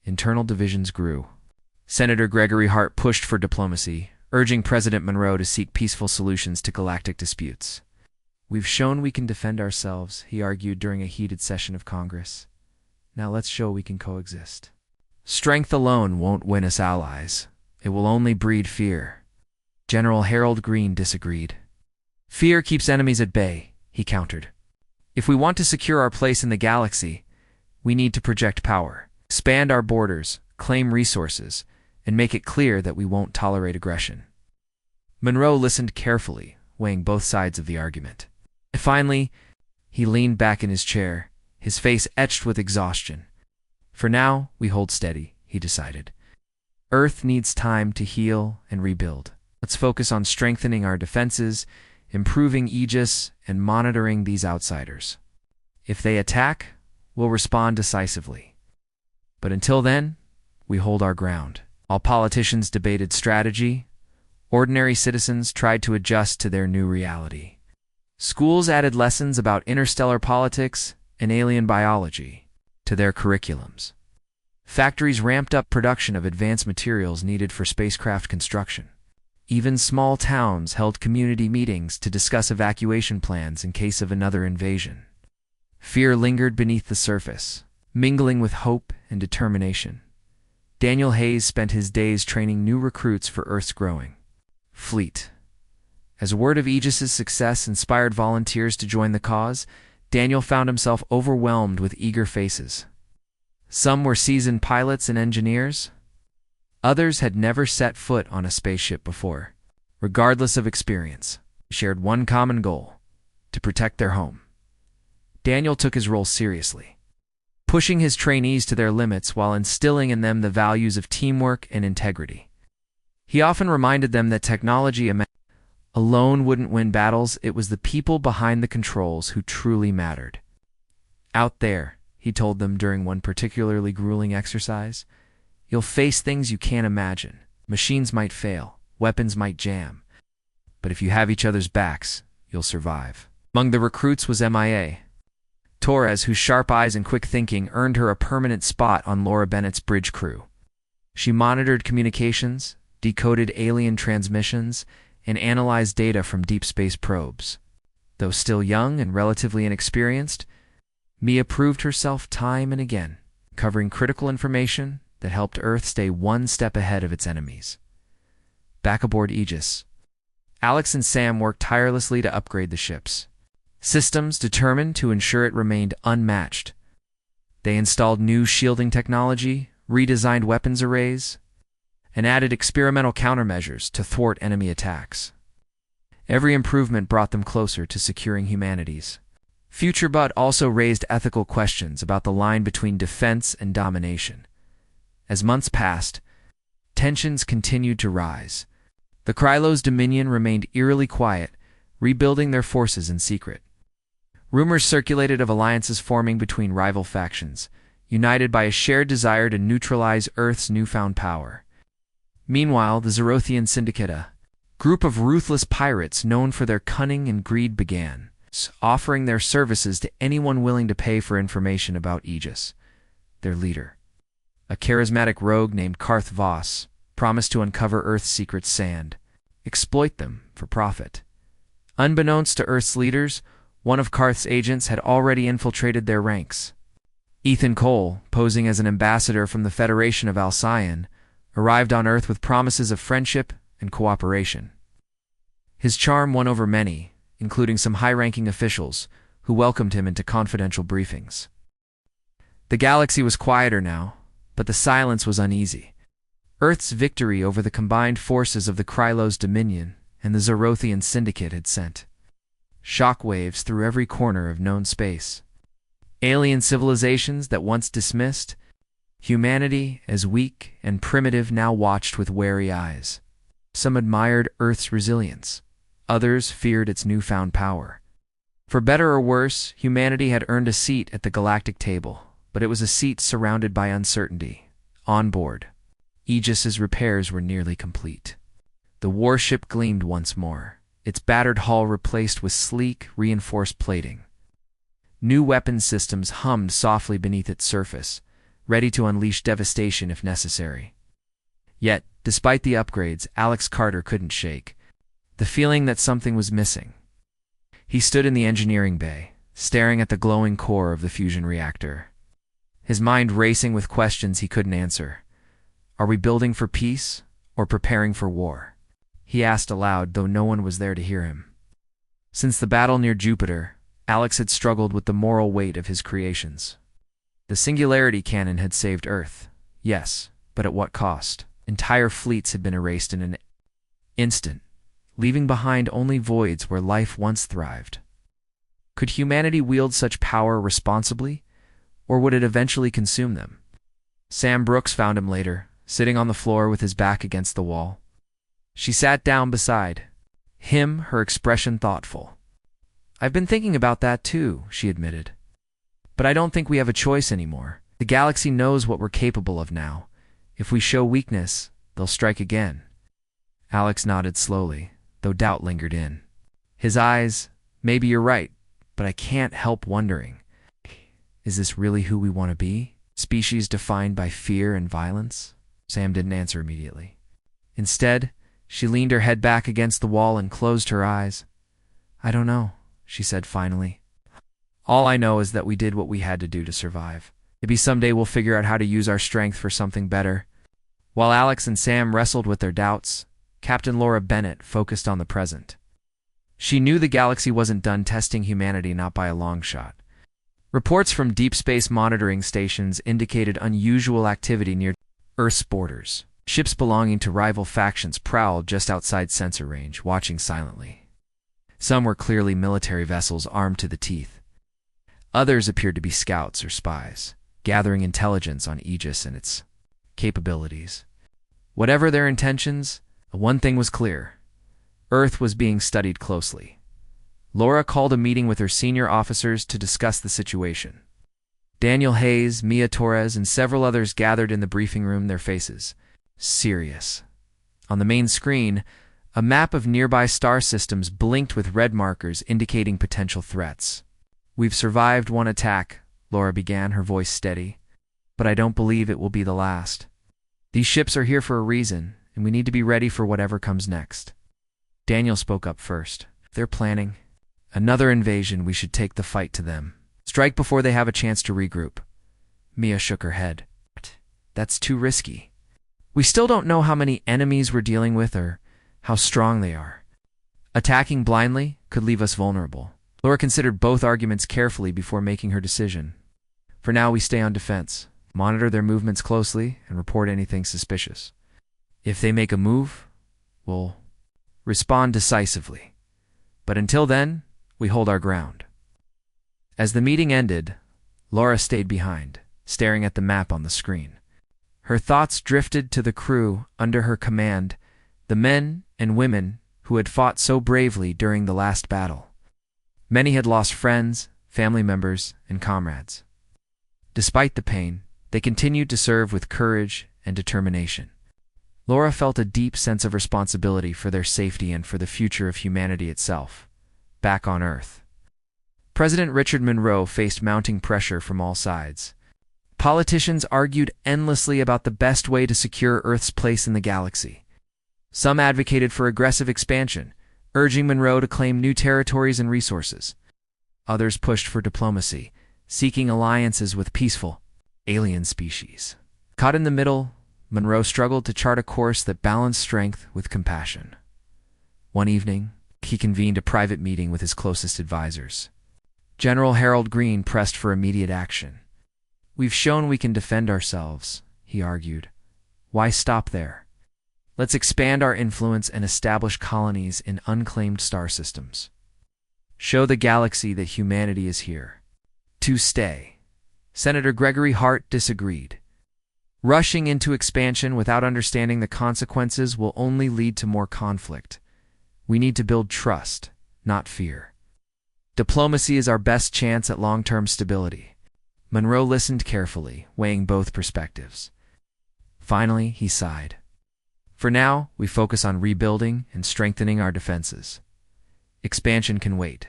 [SPEAKER 1] Internal divisions grew. Senator Gregory Hart pushed for diplomacy, urging President Monroe to seek peaceful solutions to galactic disputes. "We've shown we can defend ourselves," he argued during a heated session of Congress. "Now let's show we can coexist." "Strength alone won't win us allies. It will only breed fear." General Harold Greene disagreed. "Fear keeps enemies at bay," he countered. "If we want to secure our place in the galaxy, we need to project power, expand our borders, claim resources, and make it clear that we won't tolerate aggression." Monroe listened carefully, weighing both sides of the argument. Finally, he leaned back in his chair, his face etched with exhaustion. "For now, we hold steady," he decided. "Earth needs time to heal and rebuild. Let's focus on strengthening our defenses, improving Aegis, and monitoring these outsiders. If they attack, we'll respond decisively. But until then, we hold our ground." While politicians debated strategy, ordinary citizens tried to adjust to their new reality. Schools added lessons about interstellar politics and alien biology to their curriculums. Factories ramped up production of advanced materials needed for spacecraft construction. Even small towns held community meetings to discuss evacuation plans in case of another invasion. Fear lingered beneath the surface, mingling with hope and determination. Daniel Hayes spent his days training new recruits for Earth's growing fleet. As word of Aegis's success inspired volunteers to join the cause, Daniel found himself overwhelmed with eager faces. Some were seasoned pilots and engineers. Others had never set foot on a spaceship before. Regardless of experience, they shared one common goal: to protect their home. Daniel took his role seriously, pushing his trainees to their limits while instilling in them the values of teamwork and integrity. He often reminded them that technology alone wouldn't win battles. It was the people behind the controls who truly mattered. "Out there," he told them during one particularly grueling exercise, "you'll face things you can't imagine. Machines might fail, weapons might jam. But if you have each other's backs, you'll survive." Among the recruits was MIA Torres, whose sharp eyes and quick thinking earned her a permanent spot on Laura Bennett's bridge crew. She monitored communications, decoded alien transmissions, and analyzed data from deep space probes. Though still young and relatively inexperienced, Mia proved herself time and again, covering critical information that helped Earth stay one step ahead of its enemies. Back aboard Aegis, Alex and Sam worked tirelessly to upgrade the ships, systems determined to ensure it remained unmatched. They installed new shielding technology, redesigned weapons arrays, and added experimental countermeasures to thwart enemy attacks. Every improvement brought them closer to securing humanity's future, but also raised ethical questions about the line between defense and domination. As months passed, tensions continued to rise. The Krylos Dominion remained eerily quiet, rebuilding their forces in secret. Rumors circulated of alliances forming between rival factions, united by a shared desire to neutralize Earth's newfound power. Meanwhile, the Zerothian Syndicate, a group of ruthless pirates known for their cunning and greed, began offering their services to anyone willing to pay for information about Aegis. Their leader, a charismatic rogue named Karth Voss, promised to uncover Earth's secret sand, exploit them for profit. Unbeknownst to Earth's leaders, one of Karth's agents had already infiltrated their ranks. Ethan Cole, posing as an ambassador from the Federation of Alcyon, arrived on Earth with promises of friendship and cooperation. His charm won over many, including some high-ranking officials, who welcomed him into confidential briefings. The galaxy was quieter now, but the silence was uneasy. Earth's victory over the combined forces of the Krylos Dominion and the Zerothian Syndicate had sent shockwaves through every corner of known space. Alien civilizations that once dismissed humanity as weak and primitive now watched with wary eyes. Some admired Earth's resilience. Others feared its newfound power. For better or worse, humanity had earned a seat at the galactic table, but it was a seat surrounded by uncertainty. On board, Aegis's repairs were nearly complete. The warship gleamed once more, its battered hull replaced with sleek, reinforced plating. New weapon systems hummed softly beneath its surface, ready to unleash devastation if necessary. Yet, despite the upgrades, Alex Carter couldn't shake the feeling that something was missing. He stood in the engineering bay, staring at the glowing core of the fusion reactor, his mind racing with questions he couldn't answer. Are we building for peace or preparing for war? He asked aloud, though no one was there to hear him. Since the battle near Jupiter, Alex had struggled with the moral weight of his creations. The singularity cannon had saved Earth, yes, but at what cost? Entire fleets had been erased in an instant, leaving behind only voids where life once thrived. Could humanity wield such power responsibly, or would it eventually consume them? Sam Brooks found him later, sitting on the floor with his back against the wall. She sat down beside him, her expression thoughtful. I've been thinking about that too, she admitted. But I don't think we have a choice anymore. The galaxy knows what we're capable of now. If we show weakness, they'll strike again. Alex nodded slowly, though doubt lingered in his eyes. Maybe you're right, but I can't help wondering, is this really who we want to be? Species defined by fear and violence? Sam didn't answer immediately. Instead, she leaned her head back against the wall and closed her eyes. I don't know, she said finally. All I know is that we did what we had to do to survive. Maybe someday we'll figure out how to use our strength for something better. While Alex and Sam wrestled with their doubts, Captain Laura Bennett focused on the present. She knew the galaxy wasn't done testing humanity, not by a long shot. Reports from deep space monitoring stations indicated unusual activity near Earth's borders. Ships belonging to rival factions prowled just outside sensor range, watching silently. Some were clearly military vessels armed to the teeth. Others appeared to be scouts or spies, gathering intelligence on Aegis and its capabilities. Whatever their intentions, one thing was clear. Earth was being studied closely. Laura called a meeting with her senior officers to discuss the situation. Daniel Hayes, Mia Torres, and several others gathered in the briefing room, their faces serious. On the main screen, a map of nearby star systems blinked with red markers indicating potential threats. We've survived one attack, Laura began, her voice steady, but I don't believe it will be the last. These ships are here for a reason, and we need to be ready for whatever comes next. Daniel spoke up first. If they're planning another invasion, we should take the fight to them. Strike before they have a chance to regroup. Mia shook her head. That's too risky. We still don't know how many enemies we're dealing with or how strong they are. Attacking blindly could leave us vulnerable. Laura considered both arguments carefully before making her decision. For now, we stay on defense, monitor their movements closely, and report anything suspicious. If they make a move, we'll respond decisively. But until then, we hold our ground. As the meeting ended, Laura stayed behind, staring at the map on the screen. Her thoughts drifted to the crew under her command, the men and women who had fought so bravely during the last battle. Many had lost friends, family members, and comrades. Despite the pain, they continued to serve with courage and determination. Laura felt a deep sense of responsibility for their safety and for the future of humanity itself, back on Earth. President Richard Monroe faced mounting pressure from all sides. Politicians argued endlessly about the best way to secure Earth's place in the galaxy. Some advocated for aggressive expansion, urging Monroe to claim new territories and resources. Others pushed for diplomacy, seeking alliances with peaceful alien species. Caught in the middle, Monroe struggled to chart a course that balanced strength with compassion. One evening, he convened a private meeting with his closest advisors. General Harold Greene pressed for immediate action. We've shown we can defend ourselves, he argued. Why stop there? Let's expand our influence and establish colonies in unclaimed star systems. Show the galaxy that humanity is here to stay. Senator Gregory Hart disagreed. Rushing into expansion without understanding the consequences will only lead to more conflict. We need to build trust, not fear. Diplomacy is our best chance at long-term stability. Monroe listened carefully, weighing both perspectives. Finally, he sighed. For now, we focus on rebuilding and strengthening our defenses. Expansion can wait.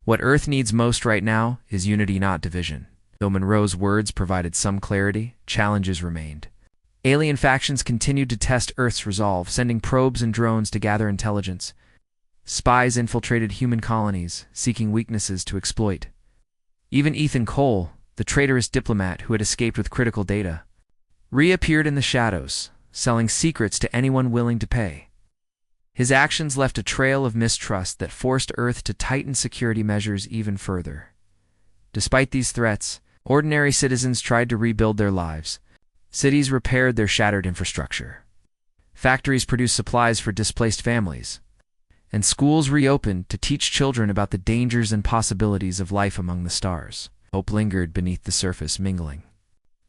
[SPEAKER 1] What Earth needs most right now is unity, not division. Though Monroe's words provided some clarity, challenges remained. Alien factions continued to test Earth's resolve, sending probes and drones to gather intelligence. Spies infiltrated human colonies, seeking weaknesses to exploit. Even Ethan Cole, the traitorous diplomat who had escaped with critical data, reappeared in the shadows, selling secrets to anyone willing to pay. His actions left a trail of mistrust that forced Earth to tighten security measures even further. Despite these threats, ordinary citizens tried to rebuild their lives. Cities repaired their shattered infrastructure. Factories produced supplies for displaced families. And schools reopened to teach children about the dangers and possibilities of life among the stars. Hope lingered beneath the surface, mingling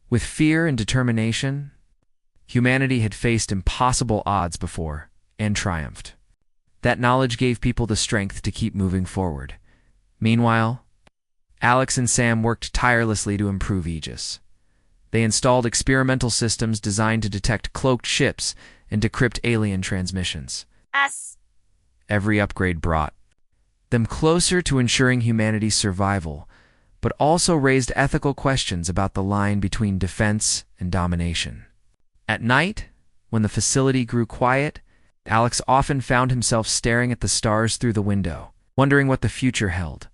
[SPEAKER 1] with fear and determination. Humanity had faced impossible odds before and triumphed. That knowledge gave people the strength to keep moving forward. Meanwhile, Alex and Sam worked tirelessly to improve Aegis. They installed experimental systems designed to detect cloaked ships and decrypt alien transmissions. Every upgrade brought them closer to ensuring humanity's survival, but also raised ethical questions about the line between defense and domination. At night, when the facility grew quiet, Alex often found himself staring at the stars through the window, wondering what the future held.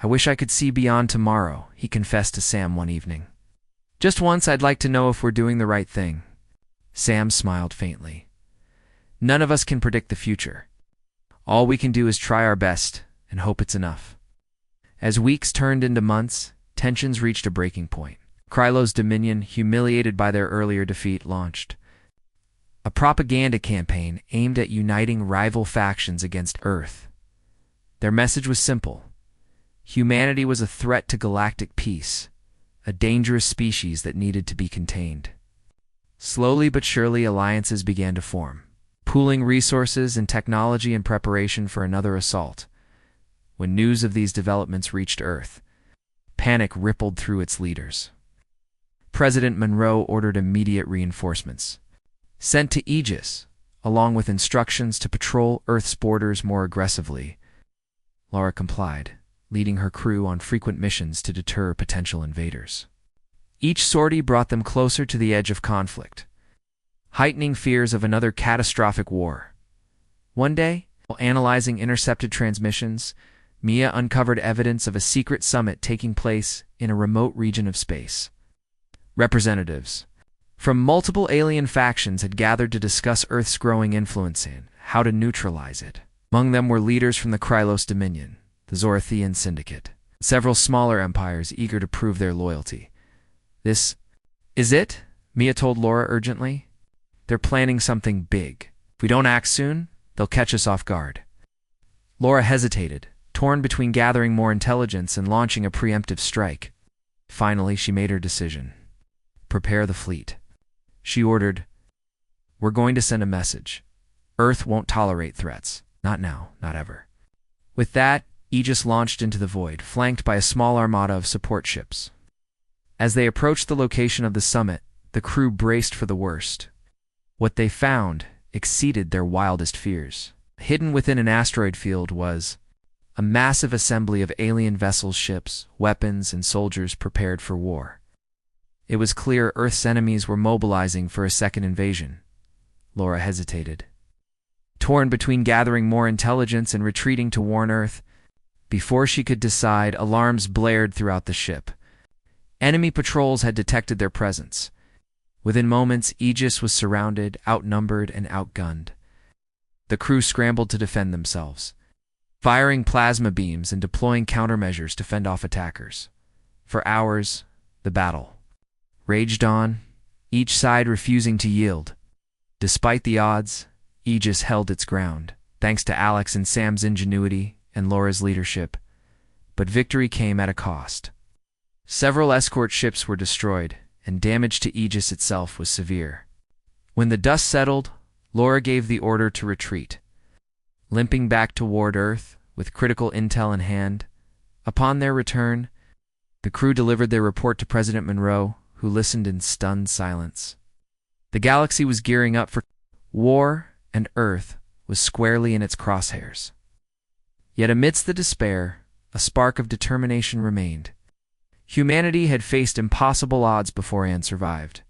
[SPEAKER 1] "I wish I could see beyond tomorrow," he confessed to Sam one evening. "Just once, I'd like to know if we're doing the right thing." Sam smiled faintly. "None of us can predict the future. All we can do is try our best and hope it's enough." As weeks turned into months, tensions reached a breaking point. Krylo's Dominion, humiliated by their earlier defeat, launched a propaganda campaign aimed at uniting rival factions against Earth. Their message was simple. Humanity was a threat to galactic peace, a dangerous species that needed to be contained. Slowly but surely, alliances began to form, pooling resources and technology in preparation for another assault. When news of these developments reached Earth, panic rippled through its leaders. President Monroe ordered immediate reinforcements, sent to Aegis, along with instructions to patrol Earth's borders more aggressively. Laura complied, leading her crew on frequent missions to deter potential invaders. Each sortie brought them closer to the edge of conflict, heightening fears of another catastrophic war. One day, while analyzing intercepted transmissions, Mia uncovered evidence of a secret summit taking place in a remote region of space. Representatives from multiple alien factions had gathered to discuss Earth's growing influence and how to neutralize it. Among them were leaders from the Krylos Dominion, the Zorathian Syndicate, several smaller empires eager to prove their loyalty. "This is it," Mia told Laura urgently. "They're planning something big. If we don't act soon, they'll catch us off guard." Laura hesitated, torn between gathering more intelligence and launching a preemptive strike. Finally, she made her decision. "Prepare the fleet," she ordered. "We're going to send a message. Earth won't tolerate threats. Not now, not ever." With that, Aegis launched into the void, flanked by a small armada of support ships. As they approached the location of the summit, the crew braced for the worst. What they found exceeded their wildest fears. Hidden within an asteroid field was a massive assembly of alien vessels, ships, weapons, and soldiers prepared for war. It was clear Earth's enemies were mobilizing for a second invasion. Laura hesitated, torn between gathering more intelligence and retreating to warn Earth. Before she could decide, alarms blared throughout the ship. Enemy patrols had detected their presence. Within moments, Aegis was surrounded, outnumbered, and outgunned. The crew scrambled to defend themselves, firing plasma beams and deploying countermeasures to fend off attackers. For hours, the battle raged on, each side refusing to yield. Despite the odds, Aegis held its ground, thanks to Alex and Sam's ingenuity and Laura's leadership. But victory came at a cost. Several escort ships were destroyed, and damage to Aegis itself was severe. When the dust settled, Laura gave the order to retreat. Limping back toward Earth, with critical intel in hand, upon their return, the crew delivered their report to President Monroe, who listened in stunned silence. The galaxy was gearing up for war, and Earth was squarely in its crosshairs. Yet amidst the despair, a spark of determination remained. Humanity had faced impossible odds before Anne survived.